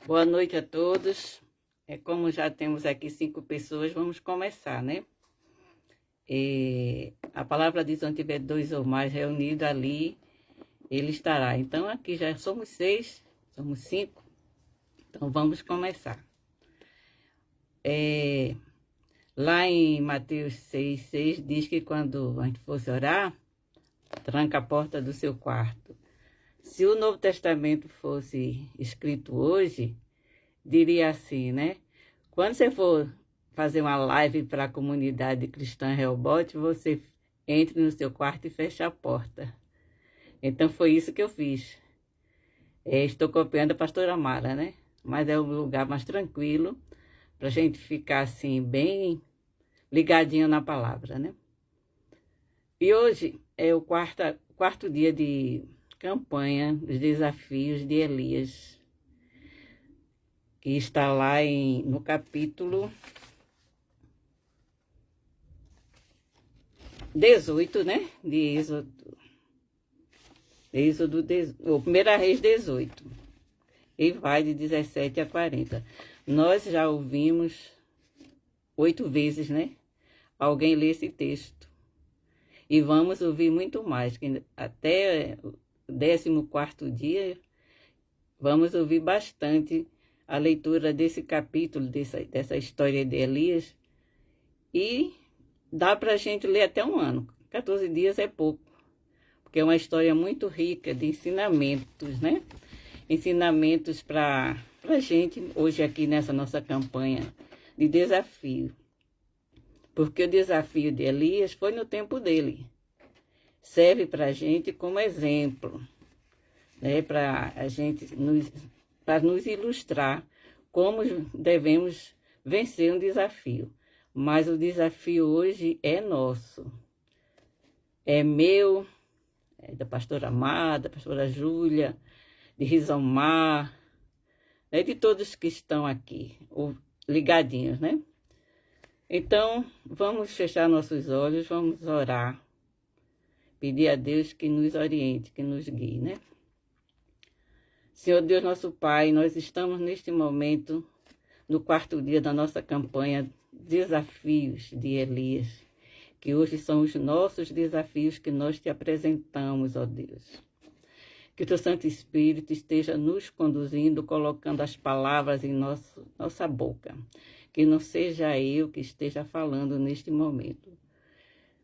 Boa noite a todos. Como já temos aqui 5 pessoas, vamos começar, né? A palavra diz: onde tiver 2 ou mais reunidos ali, ele estará. Então, aqui já somos 6, somos 5. Então, vamos começar. Lá em Mateus 6,6 diz que quando a gente fosse orar, tranca a porta do seu quarto. Se o Novo Testamento fosse escrito hoje, diria assim, né? Quando você for fazer uma live para a comunidade cristã Rehoboth, você entre no seu quarto e feche a porta. Então foi isso que eu fiz. Estou copiando a pastora Mara, né? Mas é um lugar mais tranquilo para a gente ficar assim, bem ligadinho na palavra, né? E hoje é o quarto dia de campanha dos desafios de Elias, que está lá no capítulo 18, né? De Êxodo, 1 Reis 18. E vai de 17 a 40. Nós já ouvimos 8 vezes, né? Alguém lê esse texto. E vamos ouvir muito mais, que até o 14º dia, vamos ouvir bastante a leitura desse capítulo, dessa história de Elias. E dá para a gente ler até um ano. 14 dias é pouco, porque é uma história muito rica de ensinamentos, né? Ensinamentos para a gente, hoje aqui nessa nossa campanha de desafio. Porque o desafio de Elias foi no tempo dele. Serve para a gente como exemplo, né? Para nos ilustrar como devemos vencer um desafio. Mas o desafio hoje é nosso. É meu, é da pastora Amada, da pastora Júlia, de Rizomar, de todos que estão aqui, ligadinhos, né? Então, vamos fechar nossos olhos, vamos orar, pedir a Deus que nos oriente, que nos guie, né? Senhor Deus, nosso Pai, nós estamos neste momento, no 4º dia da nossa campanha Desafios de Elias, que hoje são os nossos desafios que nós te apresentamos, ó Deus. Que o teu Santo Espírito esteja nos conduzindo, colocando as palavras em nossa boca. Que não seja eu que esteja falando neste momento.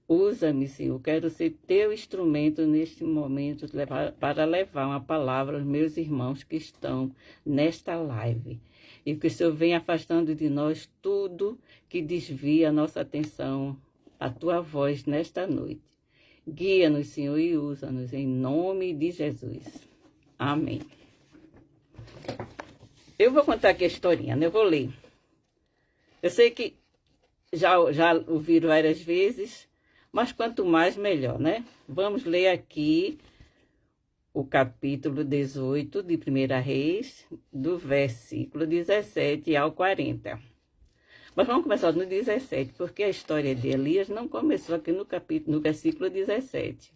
Usa-me, Senhor, quero ser teu instrumento neste momento para levar uma palavra aos meus irmãos que estão nesta live. E que o Senhor venha afastando de nós tudo que desvia a nossa atenção, a tua voz nesta noite. Guia-nos, Senhor, e usa-nos em nome de Jesus. Amém. Eu vou contar aqui a historinha, né? Eu vou ler. Eu sei que já ouviram várias vezes, mas quanto mais, melhor, né? Vamos ler aqui o capítulo 18 de 1 Reis, do versículo 17 ao 40. Mas vamos começar no 17, porque a história de Elias não começou aqui no versículo 17.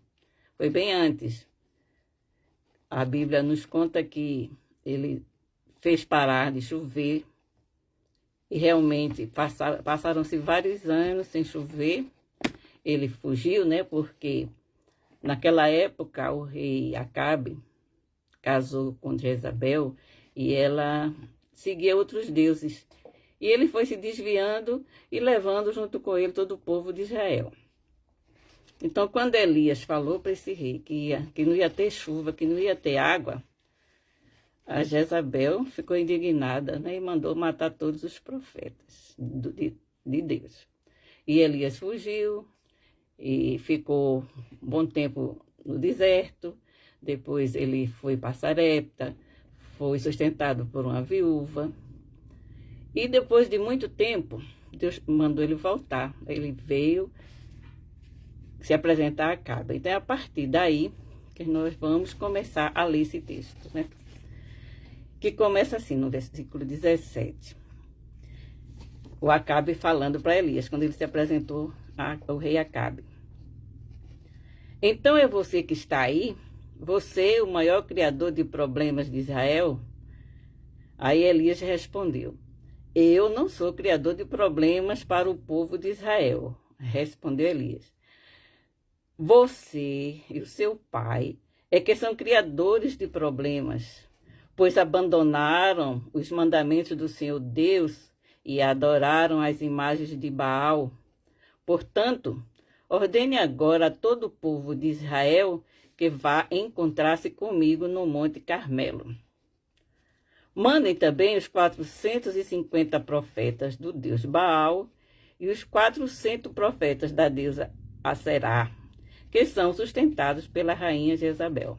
Foi bem antes. A Bíblia nos conta que ele fez parar de chover. E realmente passaram-se vários anos sem chover. Ele fugiu, né? Porque naquela época o rei Acabe casou com Jezabel e ela seguia outros deuses. E ele foi se desviando e levando junto com ele todo o povo de Israel. Então, quando Elias falou para esse rei que não ia ter chuva, que não ia ter água, a Jezabel ficou indignada, né, e mandou matar todos os profetas de Deus. E Elias fugiu e ficou um bom tempo no deserto. Depois ele foi para Sarepta, foi sustentado por uma viúva. E depois de muito tempo, Deus mandou ele voltar. Ele veio se apresentar a Acabe. Então é a partir daí que nós vamos começar a ler esse texto, né? Que começa assim, no versículo 17. O Acabe falando para Elias, quando ele se apresentou ao rei Acabe. Então é você que está aí, você, o maior criador de problemas de Israel? Aí Elias respondeu: eu não sou criador de problemas para o povo de Israel. Respondeu Elias: você e o seu pai é que são criadores de problemas, pois abandonaram os mandamentos do Senhor Deus e adoraram as imagens de Baal. Portanto, ordene agora a todo o povo de Israel que vá encontrar-se comigo no Monte Carmelo. Mandem também os 450 profetas do deus Baal e os 400 profetas da deusa Aserá, que são sustentados pela rainha Jezabel.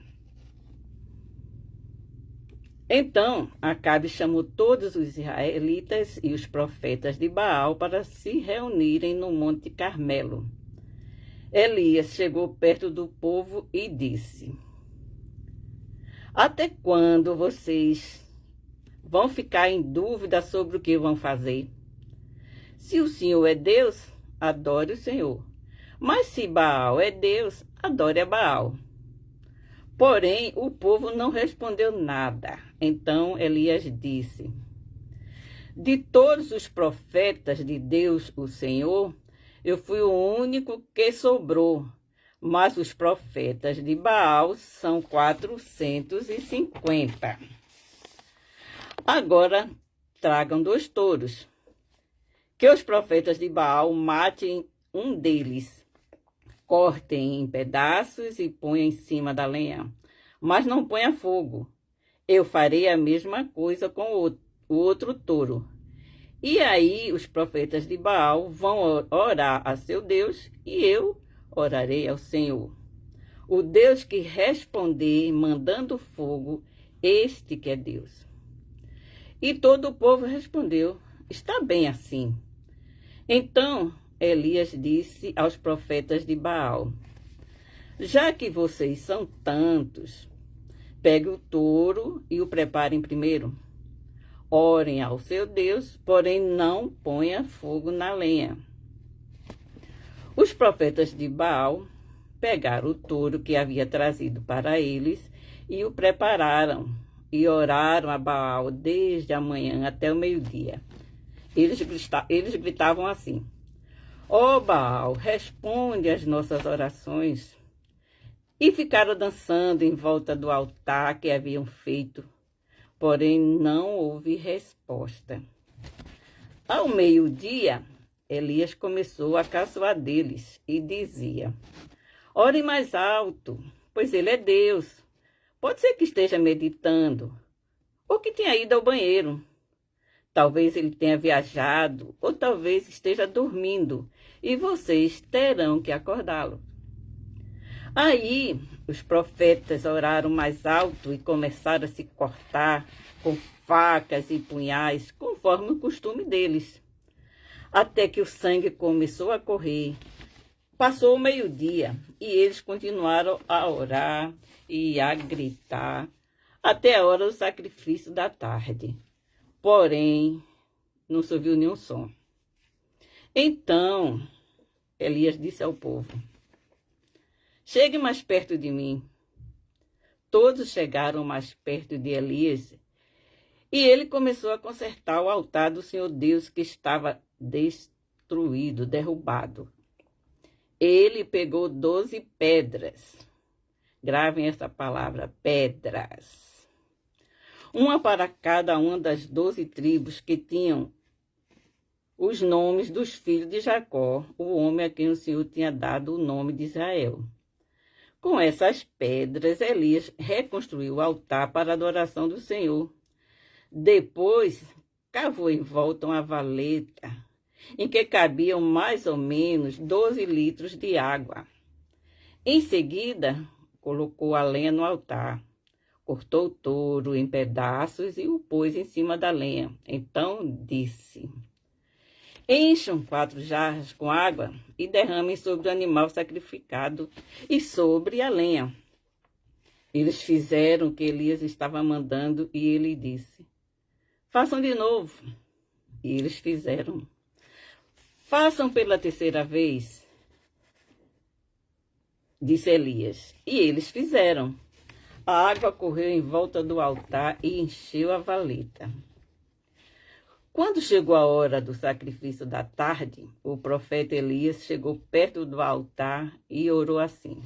Então, Acabe chamou todos os israelitas e os profetas de Baal para se reunirem no Monte Carmelo. Elias chegou perto do povo e disse: até quando vocês vão ficar em dúvida sobre o que vão fazer? Se o Senhor é Deus, adore o Senhor. Mas se Baal é Deus, adore a Baal. Porém, o povo não respondeu nada. Então Elias disse: de todos os profetas de Deus, o Senhor, eu fui o único que sobrou. Mas os profetas de Baal são 450. Agora tragam 2 touros. Que os profetas de Baal matem um deles, cortem em pedaços e ponham em cima da lenha, mas não ponha fogo. Eu farei a mesma coisa com o outro touro. E aí os profetas de Baal vão orar a seu Deus e eu orarei ao Senhor. O Deus que responder mandando fogo, este que é Deus. E todo o povo respondeu: está bem assim. Então Elias disse aos profetas de Baal: já que vocês são tantos, pegue o touro e o preparem primeiro. Orem ao seu Deus, porém não ponha fogo na lenha. Os profetas de Baal pegaram o touro que havia trazido para eles e o prepararam, e oraram a Baal desde a manhã até o meio-dia. Eles gritavam assim: ó Baal, responde às nossas orações. E ficaram dançando em volta do altar que haviam feito, porém não houve resposta. Ao meio-dia, Elias começou a caçoar deles e dizia: orem mais alto, pois ele é Deus. Pode ser que esteja meditando, ou que tenha ido ao banheiro. Talvez ele tenha viajado, ou talvez esteja dormindo, e vocês terão que acordá-lo. Aí os profetas oraram mais alto e começaram a se cortar com facas e punhais, conforme o costume deles, até que o sangue começou a correr. Passou o meio-dia e eles continuaram a orar e a gritar até a hora do sacrifício da tarde. Porém, não se ouviu nenhum som. Então Elias disse ao povo: chegue mais perto de mim. Todos chegaram mais perto de Elias e ele começou a consertar o altar do Senhor Deus que estava destruído, derrubado. Ele pegou 12 pedras. Gravem essa palavra, pedras. Uma para cada uma das 12 tribos que tinham os nomes dos filhos de Jacó, o homem a quem o Senhor tinha dado o nome de Israel. Com essas pedras, Elias reconstruiu o altar para a adoração do Senhor. Depois, cavou em volta uma valeta, em que cabiam mais ou menos 12 litros de água. Em seguida, colocou a lenha no altar, cortou o touro em pedaços e o pôs em cima da lenha. Então disse: encham 4 jarras com água e derramem sobre o animal sacrificado e sobre a lenha. Eles fizeram o que Elias estava mandando e ele disse: façam de novo. E eles fizeram. Façam pela 3ª vez, disse Elias. E eles fizeram. A água correu em volta do altar e encheu a valeta. Quando chegou a hora do sacrifício da tarde, o profeta Elias chegou perto do altar e orou assim: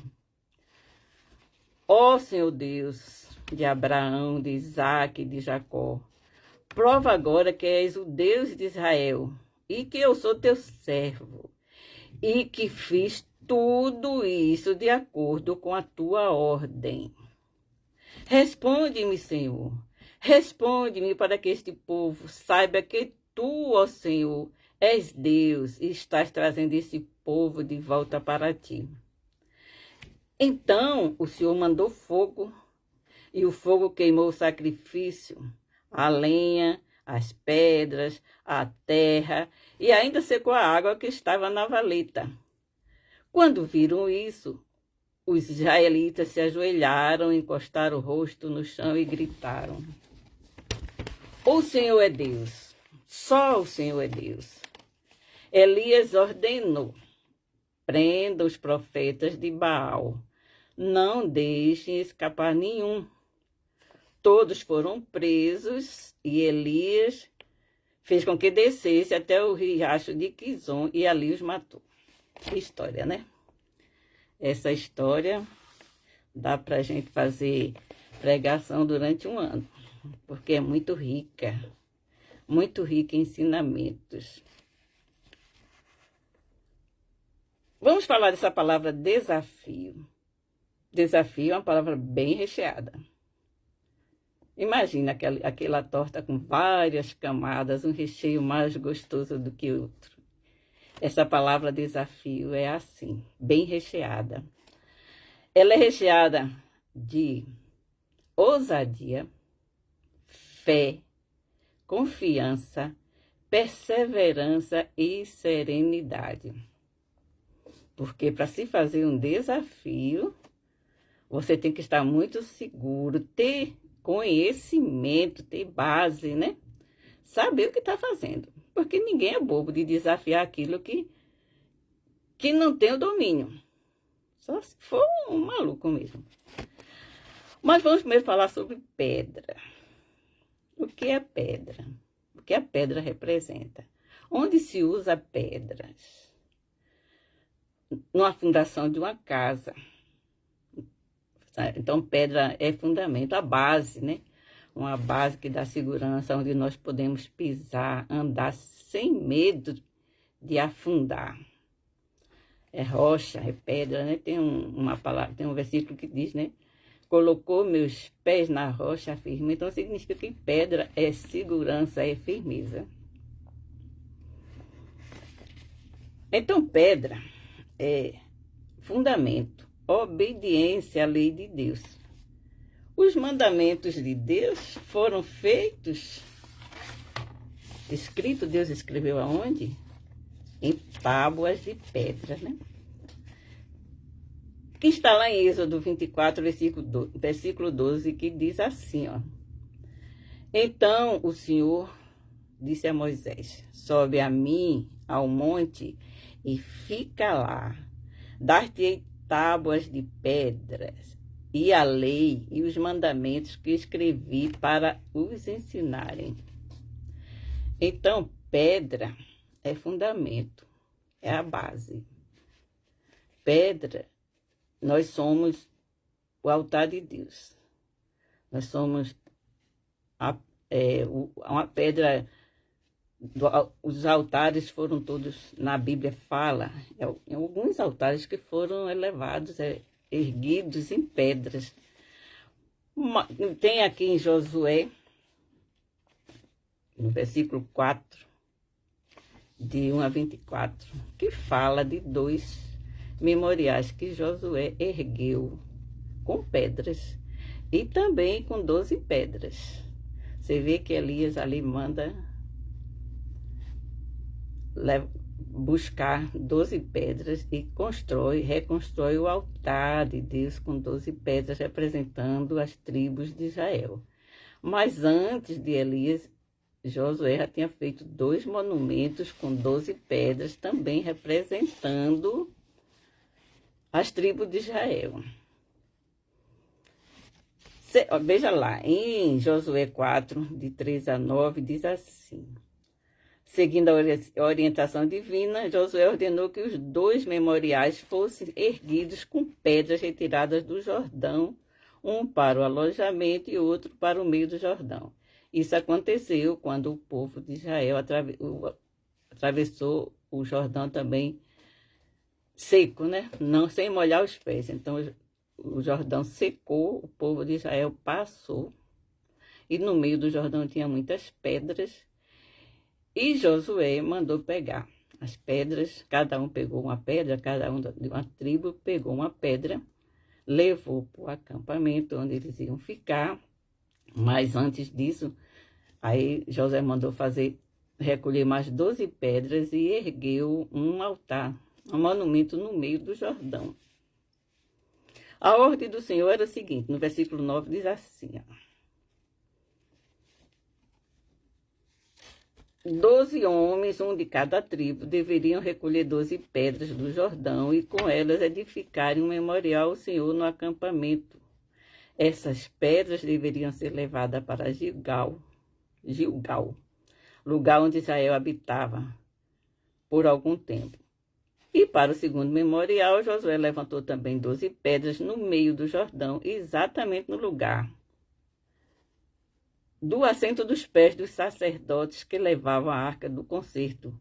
Ó Senhor Deus de Abraão, de Isaque e de Jacó, prova agora que és o Deus de Israel e que eu sou teu servo e que fiz tudo isso de acordo com a tua ordem. Responde-me, Senhor. Responde-me para que este povo saiba que tu, ó Senhor, és Deus e estás trazendo esse povo de volta para ti. Então o Senhor mandou fogo, e o fogo queimou o sacrifício, a lenha, as pedras, a terra, e ainda secou a água que estava na valeta. Quando viram isso, os israelitas se ajoelharam, encostaram o rosto no chão e gritaram: O Senhor é Deus, só o Senhor é Deus. Elias ordenou: prenda os profetas de Baal, não deixem escapar nenhum. Todos foram presos e Elias fez com que descesse até o riacho de Quizon e ali os matou. Que história, né? Essa história dá para a gente fazer pregação durante um ano, porque é muito rica em ensinamentos. Vamos falar dessa palavra desafio. Desafio é uma palavra bem recheada. Imagina aquela torta com várias camadas, um recheio mais gostoso do que outro. Essa palavra desafio é assim, bem recheada. Ela é recheada de ousadia, fé, confiança, perseverança e serenidade. Porque para se fazer um desafio, você tem que estar muito seguro, ter conhecimento, ter base, né? Saber o que está fazendo. Porque ninguém é bobo de desafiar aquilo que não tem o domínio. Só se for um maluco mesmo. Mas vamos primeiro falar sobre pedra. O que é pedra? O que a pedra representa? Onde se usa pedras? Na fundação de uma casa. Então, pedra é fundamento, a base, né? Uma base que dá segurança, onde nós podemos pisar, andar sem medo de afundar. É rocha, é pedra, né? Tem uma palavra, tem um versículo que diz, né? Colocou meus pés na rocha firme. Então, significa que pedra é segurança, é firmeza. Então, pedra é fundamento, obediência à lei de Deus. Os mandamentos de Deus foram feitos, Deus escreveu aonde? Em tábuas de pedra, né? Que está lá em Êxodo 24, versículo 12, que diz assim, ó. Então o Senhor disse a Moisés: sobe a mim ao monte e fica lá. Dar-te-ei tábuas de pedras e a lei e os mandamentos que escrevi para os ensinarem. Então, pedra é fundamento, é a base. Pedra, nós somos o altar de Deus. Nós somos uma pedra. Os altares foram todos, na Bíblia fala, em alguns altares que foram elevados, erguidos em pedras. Tem aqui em Josué, no versículo 4, de 1 a 24, que fala de 2 memoriais que Josué ergueu com pedras e também com 12 pedras. Você vê que Elias ali manda buscar 12 pedras e reconstrói o altar de Deus com 12 pedras, representando as tribos de Israel. Mas antes de Elias, Josué já tinha feito 2 monumentos com 12 pedras, também representando as tribos de Israel. Veja lá, em Josué 4, de 3 a 9, diz assim: Seguindo a orientação divina, Josué ordenou que os 2 memoriais fossem erguidos com pedras retiradas do Jordão, um para o alojamento e outro para o meio do Jordão. Isso aconteceu quando o povo de Israel atravessou o Jordão também seco, né? Não, sem molhar os pés. Então, o Jordão secou, o povo de Israel passou, e no meio do Jordão tinha muitas pedras, e Josué mandou pegar as pedras, cada um pegou uma pedra, cada um de uma tribo pegou uma pedra, levou para o acampamento onde eles iam ficar. Mas antes disso, aí Josué mandou recolher mais 12 pedras e ergueu um altar, um monumento no meio do Jordão. A ordem do Senhor era a seguinte, no versículo 9 diz assim, ó: 12 homens, um de cada tribo, deveriam recolher 12 pedras do Jordão e com elas edificarem um memorial ao Senhor no acampamento. Essas pedras deveriam ser levadas para Gilgal, lugar onde Israel habitava por algum tempo. E para o segundo memorial, Josué levantou também 12 pedras no meio do Jordão, exatamente no lugar do assento dos pés dos sacerdotes que levavam a arca do concerto.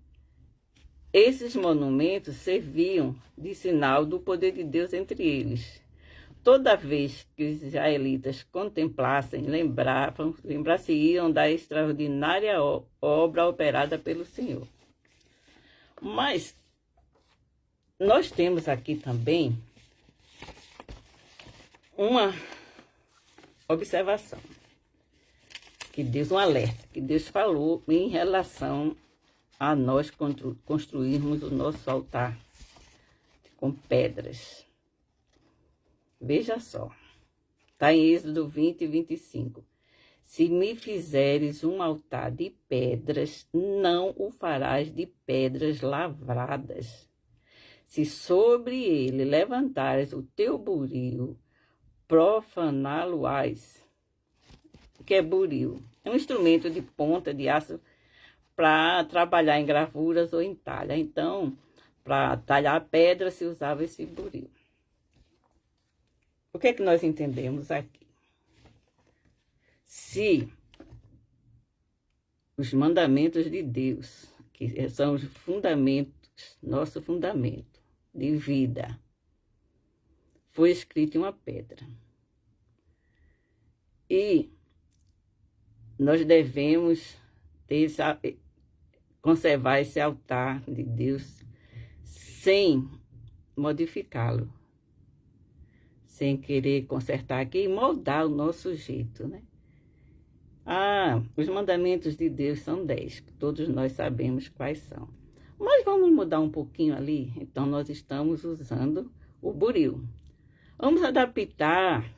Esses monumentos serviam de sinal do poder de Deus entre eles. Toda vez que os israelitas contemplassem, lembrar-se-iam da extraordinária obra operada pelo Senhor. Mas nós temos aqui também uma observação, um alerta, que Deus falou em relação a nós construirmos o nosso altar com pedras. Veja só, está em Êxodo 20 e 25. Se me fizeres um altar de pedras, não o farás de pedras lavradas. Se sobre ele levantares o teu buril, profaná-lo-ás. O que é buril? É um instrumento de ponta de aço para trabalhar em gravuras ou em talha. Então, para talhar pedra se usava esse buril. O que é que nós entendemos aqui? Se os mandamentos de Deus, que são os fundamentos, nosso fundamento de vida, foi escrito em uma pedra. E nós devemos conservar esse altar de Deus sem modificá-lo, sem querer consertar aqui e moldar o nosso jeito, né? Os mandamentos de Deus são 10, todos nós sabemos quais são. Mas vamos mudar um pouquinho ali? Então, nós estamos usando o buril. Vamos adaptar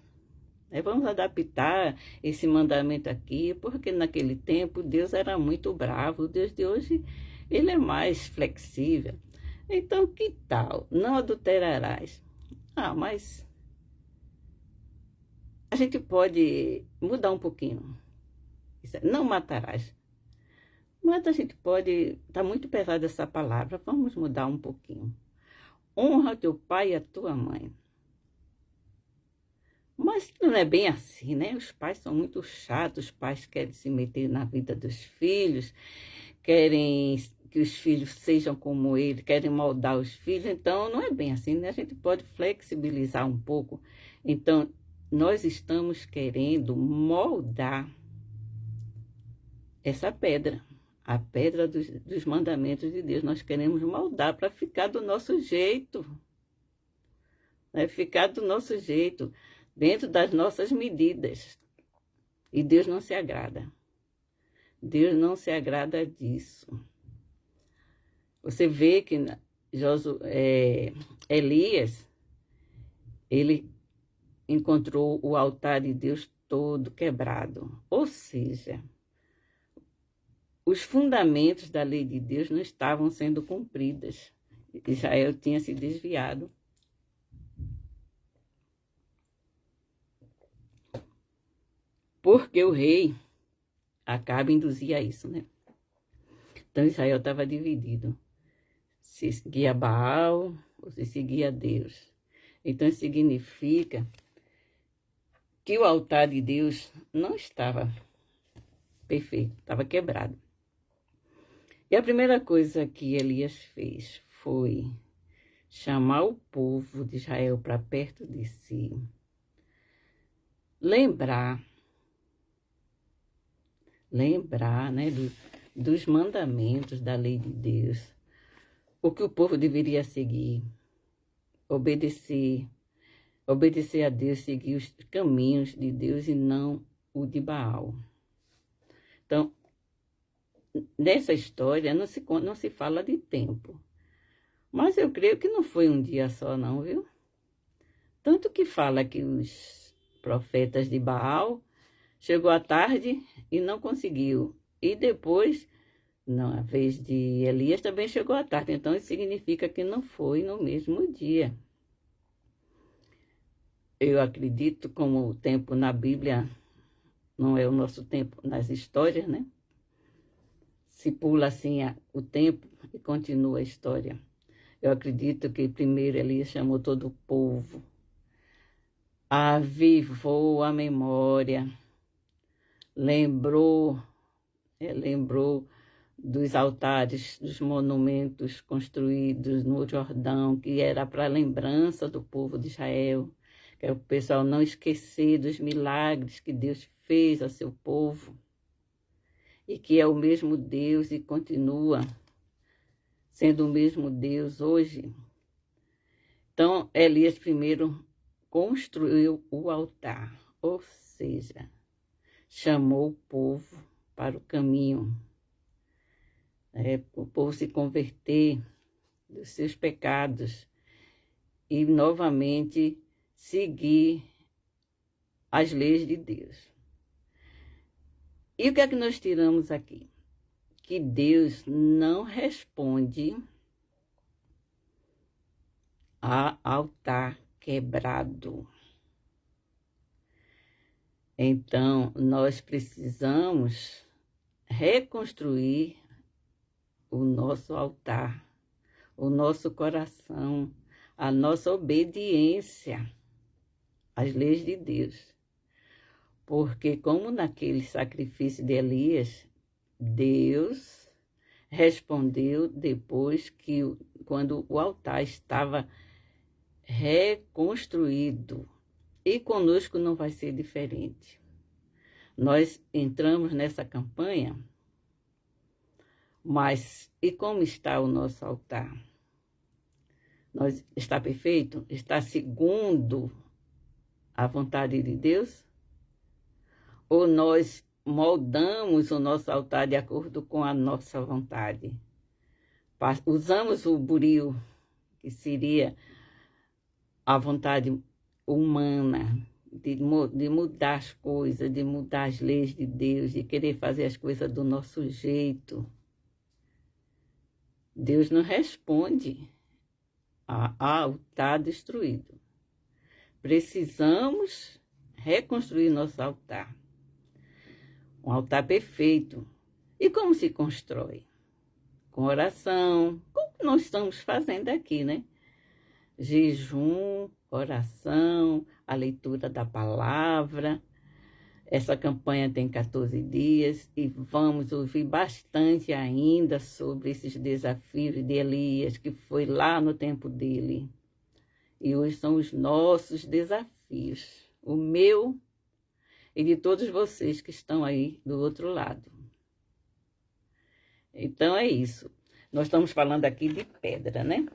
esse mandamento aqui, porque naquele tempo Deus era muito bravo, o Deus de hoje, ele é mais flexível. Então, que tal? Não adulterarás. Mas a gente pode mudar um pouquinho. Não matarás. Mas a gente pode... Está muito pesada essa palavra. Vamos mudar um pouquinho. Honra teu pai e a tua mãe. Mas não é bem assim, né? Os pais são muito chatos. Os pais querem se meter na vida dos filhos. Querem que os filhos sejam como ele. Querem moldar os filhos. Então, não é bem assim, né? A gente pode flexibilizar um pouco. Então, nós estamos querendo moldar essa pedra, a pedra dos mandamentos de Deus. Nós queremos moldar para ficar do nosso jeito, né? Ficar do nosso jeito, dentro das nossas medidas. E Deus não se agrada. Deus não se agrada disso. Você vê que Elias, ele encontrou o altar de Deus todo quebrado. Ou seja, os fundamentos da lei de Deus não estavam sendo cumpridos. Israel tinha se desviado. Porque o rei Acabe induzia isso, né? Então Israel estava dividido. Se seguia Baal ou se seguia Deus. Então significa que o altar de Deus não estava perfeito, estava quebrado. E a primeira coisa que Elias fez foi chamar o povo de Israel para perto de si, lembrar, né, dos mandamentos da lei de Deus, o que o povo deveria seguir, obedecer a Deus, seguir os caminhos de Deus e não o de Baal. Então, nessa história não se fala de tempo, mas eu creio que não foi um dia só não, viu? Tanto que fala que os profetas de Baal chegou à tarde e não conseguiu. E depois, na vez de Elias, também chegou à tarde. Então, isso significa que não foi no mesmo dia. Eu acredito, como o tempo na Bíblia não é o nosso tempo nas histórias, né? Se pula assim o tempo e continua a história. Eu acredito que primeiro Elias chamou todo o povo, avivou a memória, lembrou dos altares, dos monumentos construídos no Jordão, que era para a lembrança do povo de Israel, que é o pessoal não esquecer dos milagres que Deus fez a seu povo, e que é o mesmo Deus e continua sendo o mesmo Deus hoje. Então, Elias primeiro construiu o altar, ou seja, chamou o povo para o caminho, o povo se converter dos seus pecados e novamente seguir as leis de Deus. E o que é que nós tiramos aqui? Que Deus não responde a altar quebrado. Então, nós precisamos reconstruir o nosso altar, o nosso coração, a nossa obediência às leis de Deus. Porque como naquele sacrifício de Elias, Deus respondeu depois que, quando o altar estava reconstruído. E conosco não vai ser diferente. Nós entramos nessa campanha, mas e como está o nosso altar? Está perfeito? Está segundo a vontade de Deus? Ou nós moldamos o nosso altar de acordo com a nossa vontade? Usamos o buril, que seria a vontade humana, de mudar as coisas, de mudar as leis de Deus, de querer fazer as coisas do nosso jeito. Deus não responde a altar destruído. Precisamos reconstruir nosso altar. Um altar perfeito. E como se constrói? Com oração, como nós estamos fazendo aqui, né? Jejum, oração, a leitura da palavra. Essa campanha tem 14 dias e vamos ouvir bastante ainda sobre esses desafios de Elias, que foi lá no tempo dele. E hoje são os nossos desafios, o meu e de todos vocês que estão aí do outro lado. Então é isso. Nós estamos falando aqui de pedra, né?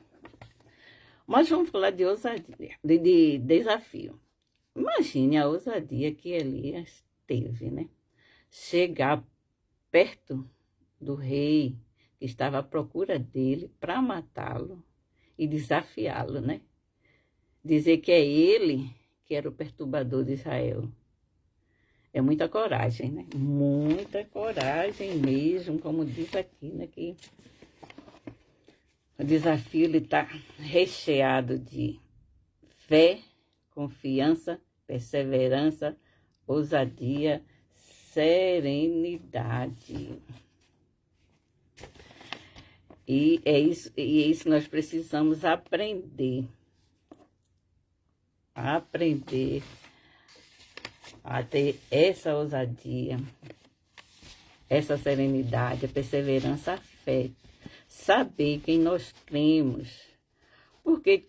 Mas vamos falar de ousadia, de desafio. Imagine a ousadia que Elias teve, né? Chegar perto do rei que estava à procura dele para matá-lo e desafiá-lo, né? Dizer que é ele que era o perturbador de Israel. É muita coragem, né? Muita coragem mesmo, como diz aqui, né? Que o desafio está recheado de fé, confiança, perseverança, ousadia, serenidade. E é isso que nós precisamos aprender. Aprender a ter essa ousadia, essa serenidade, a perseverança, a fé. Saber quem nós cremos. Porque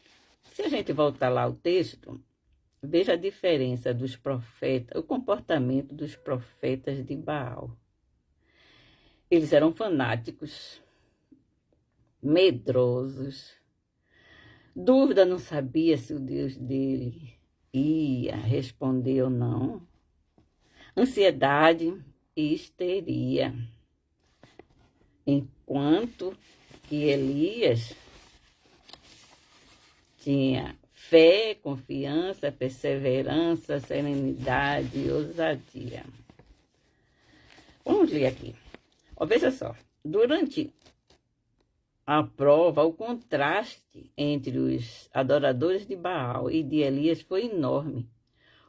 se a gente voltar lá ao texto, veja a diferença dos profetas, o comportamento dos profetas de Baal. Eles eram fanáticos, medrosos, dúvida, não sabia se o Deus dele ia responder ou não, ansiedade e histeria. Enquanto que Elias tinha fé, confiança, perseverança, serenidade e ousadia. Vamos ler aqui. Ó, veja só, durante a prova, o contraste entre os adoradores de Baal e de Elias foi enorme.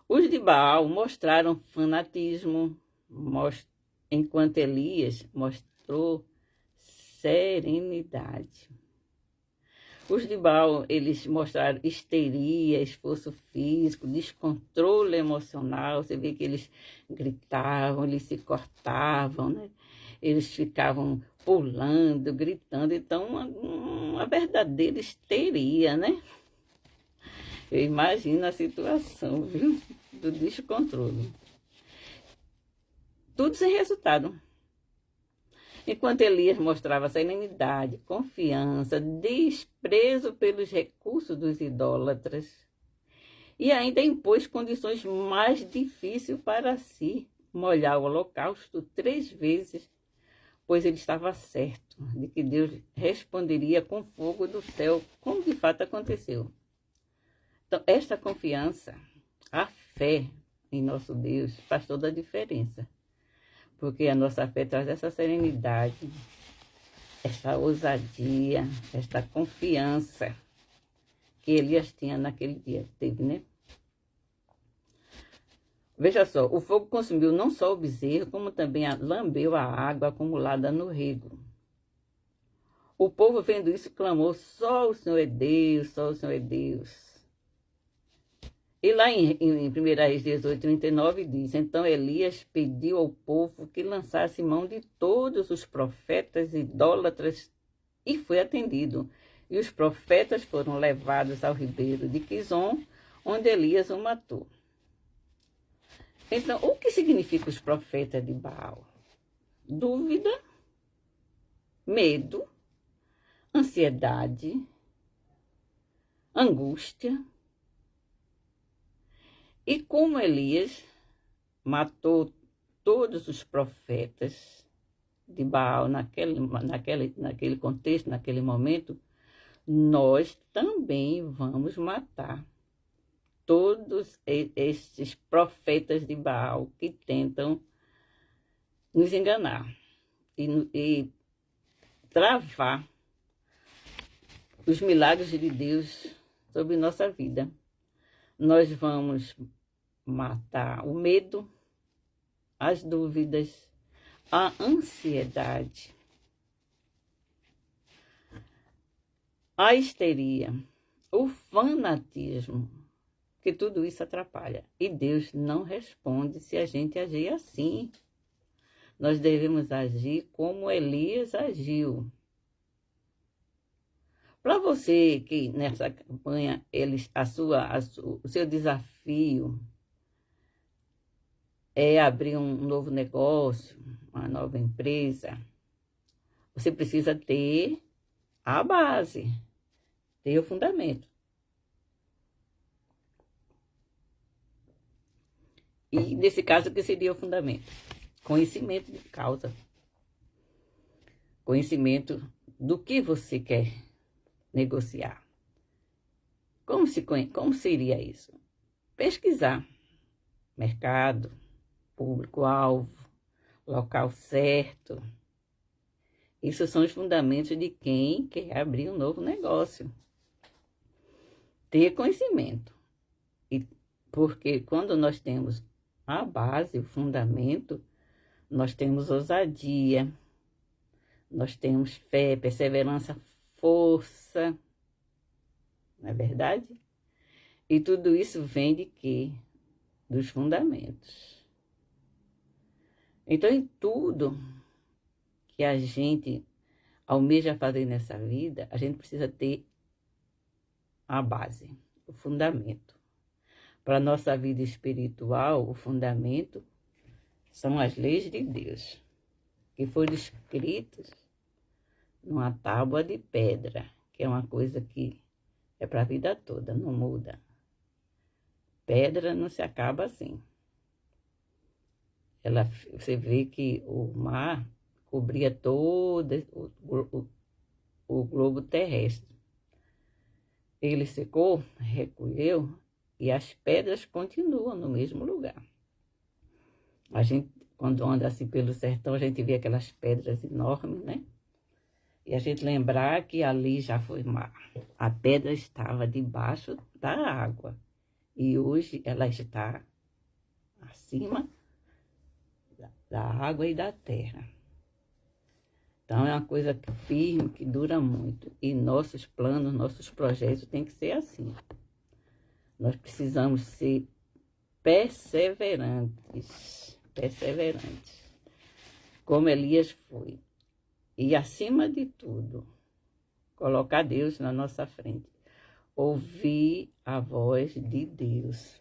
Os de Baal mostraram fanatismo, enquanto Elias mostrou serenidade. Os de Baal, eles mostraram histeria, esforço físico, descontrole emocional. Você vê que eles gritavam, eles se cortavam, né? Eles ficavam pulando, gritando. Então, uma verdadeira histeria, né? Eu imagino a situação, viu? Do descontrole. Tudo sem resultado. Enquanto Elias mostrava serenidade, confiança, desprezo pelos recursos dos idólatras e ainda impôs condições mais difíceis para si, molhar o holocausto 3 vezes, pois ele estava certo de que Deus responderia com fogo do céu, como de fato aconteceu. Então, esta confiança, a fé em nosso Deus, faz toda a diferença. Porque a nossa fé traz essa serenidade, essa ousadia, esta confiança que Elias tinha naquele dia. Teve, né? Veja só, o fogo consumiu não só o bezerro, como também lambeu a água acumulada no rego. O povo, vendo isso, clamou: só o Senhor é Deus, só o Senhor é Deus. E lá em 1 Reis 18:39 diz: então Elias pediu ao povo que lançasse mão de todos os profetas idólatras e foi atendido. E os profetas foram levados ao ribeiro de Quizon, onde Elias o matou. Então, o que significa os profetas de Baal? Dúvida, medo, ansiedade, angústia. E como Elias matou todos os profetas de Baal naquele contexto, naquele momento, nós também vamos matar todos esses profetas de Baal que tentam nos enganar e travar os milagres de Deus sobre nossa vida. Nós vamos matar o medo, as dúvidas, a ansiedade, a histeria, o fanatismo, que tudo isso atrapalha. E Deus não responde se a gente agir assim. Nós devemos agir como Elias agiu. Para você que nessa campanha, o seu desafio é abrir um novo negócio, uma nova empresa, você precisa ter a base, ter o fundamento. E nesse caso, o que seria o fundamento? Conhecimento de causa. Conhecimento do que você quer negociar. Como seria isso? Pesquisar mercado, público-alvo, local certo. Isso são os fundamentos de quem quer abrir um novo negócio. Ter conhecimento. Porque quando nós temos a base, o fundamento, nós temos ousadia, Nós temos fé, perseverança, força, não é verdade? E tudo isso vem de quê? Dos fundamentos. Então, em tudo que a gente almeja fazer nessa vida, a gente precisa ter a base, o fundamento. Para a nossa vida espiritual, o fundamento são as leis de Deus, que foram escritas numa tábua de pedra, que é uma coisa que é para a vida toda, não muda. Pedra não se acaba assim. Você vê que o mar cobria todo o globo terrestre. Ele secou, recolheu, e as pedras continuam no mesmo lugar. A gente, quando anda assim pelo sertão, a gente vê aquelas pedras enormes, né? E a gente lembrar que ali já foi mar. A pedra estava debaixo da água. E hoje ela está acima da água e da terra. Então é uma coisa firme, que dura muito. E nossos planos, nossos projetos têm que ser assim. Nós precisamos ser perseverantes, como Elias foi. E acima de tudo, colocar Deus na nossa frente. Ouvir a voz de Deus.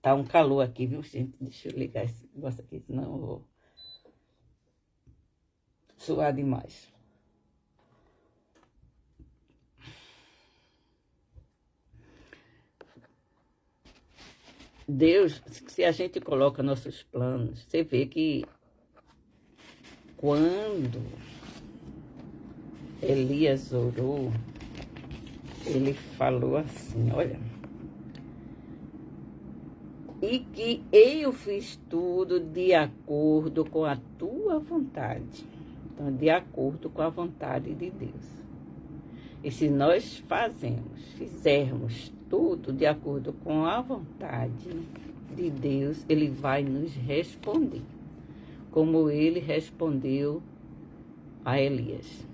Tá um calor aqui, viu, gente? Deixa eu ligar esse negócio aqui, senão eu vou suar demais. Deus, se a gente coloca nossos planos, você vê que quando Elias orou, ele falou assim, olha, e que eu fiz tudo de acordo com a tua vontade. Então, de acordo com a vontade de Deus. E se nós fizermos tudo de acordo com a vontade de Deus, Ele vai nos responder, como Ele respondeu a Elias.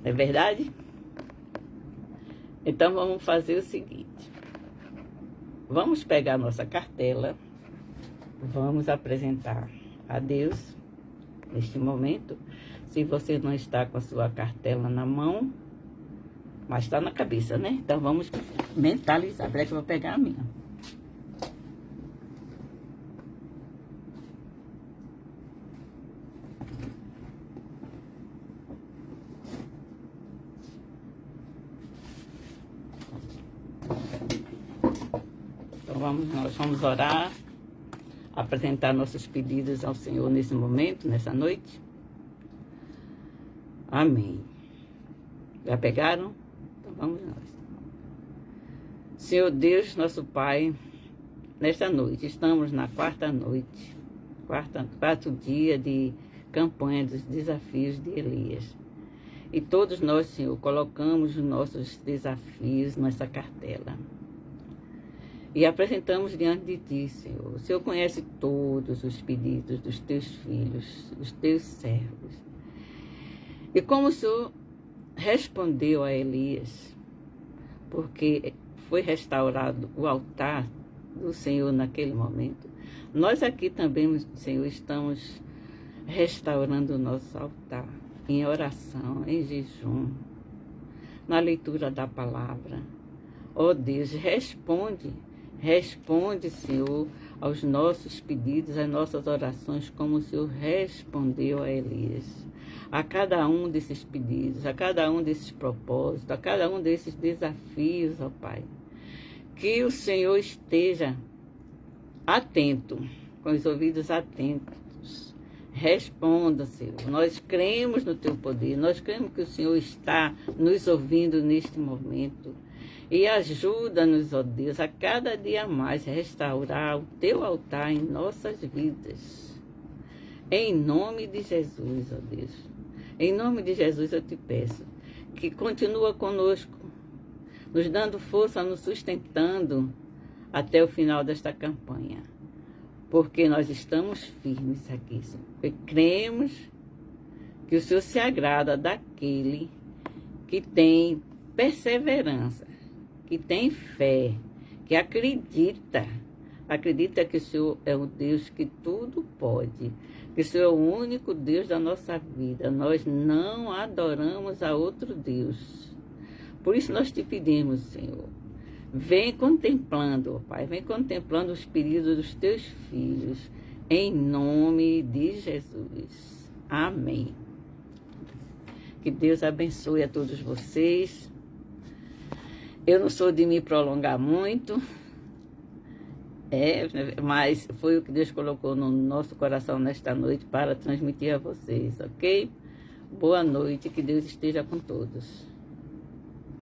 Não é verdade? Então vamos fazer o seguinte. Vamos pegar nossa cartela, vamos apresentar a Deus neste momento. Se você não está com a sua cartela na mão, mas está na cabeça, né? Então vamos mentalizar. Peraí que eu vou pegar a minha. Então nós vamos orar, apresentar nossos pedidos ao Senhor nesse momento, nessa noite. Amém. Já pegaram? Então vamos nós. Senhor Deus, nosso Pai, nesta noite, estamos na quarto dia de campanha dos desafios de Elias. E todos nós, Senhor, colocamos os nossos desafios nessa cartela. E apresentamos diante de Ti, Senhor. O Senhor conhece todos os pedidos dos Teus filhos, dos Teus servos. E como o Senhor respondeu a Elias, porque foi restaurado o altar do Senhor naquele momento, nós aqui também, Senhor, estamos restaurando o nosso altar em oração, em jejum, na leitura da palavra. Ó Deus, responde, Senhor, aos nossos pedidos, às nossas orações, como o Senhor respondeu a Elias. A cada um desses pedidos, a cada um desses propósitos, a cada um desses desafios, ó Pai. Que o Senhor esteja atento, com os ouvidos atentos. Responda, Senhor. Nós cremos no Teu poder, nós cremos que o Senhor está nos ouvindo neste momento. E ajuda-nos, ó Deus, a cada dia mais restaurar o Teu altar em nossas vidas. Em nome de Jesus, ó Deus. Em nome de Jesus eu te peço que continua conosco, nos dando força, nos sustentando até o final desta campanha. porque nós estamos firmes aqui, Senhor. Porque cremos que o Senhor se agrada daquele que tem perseverança, que tem fé, que acredita que o Senhor é o Deus que tudo pode, que o Senhor é o único Deus da nossa vida. Nós não adoramos a outro Deus. Por isso nós te pedimos, Senhor, vem contemplando, ó Pai, vem contemplando os pedidos dos teus filhos, em nome de Jesus. Amém. Que Deus abençoe a todos vocês. Eu não sou de me prolongar muito, mas foi o que Deus colocou no nosso coração nesta noite para transmitir a vocês, ok? Boa noite, que Deus esteja com todos.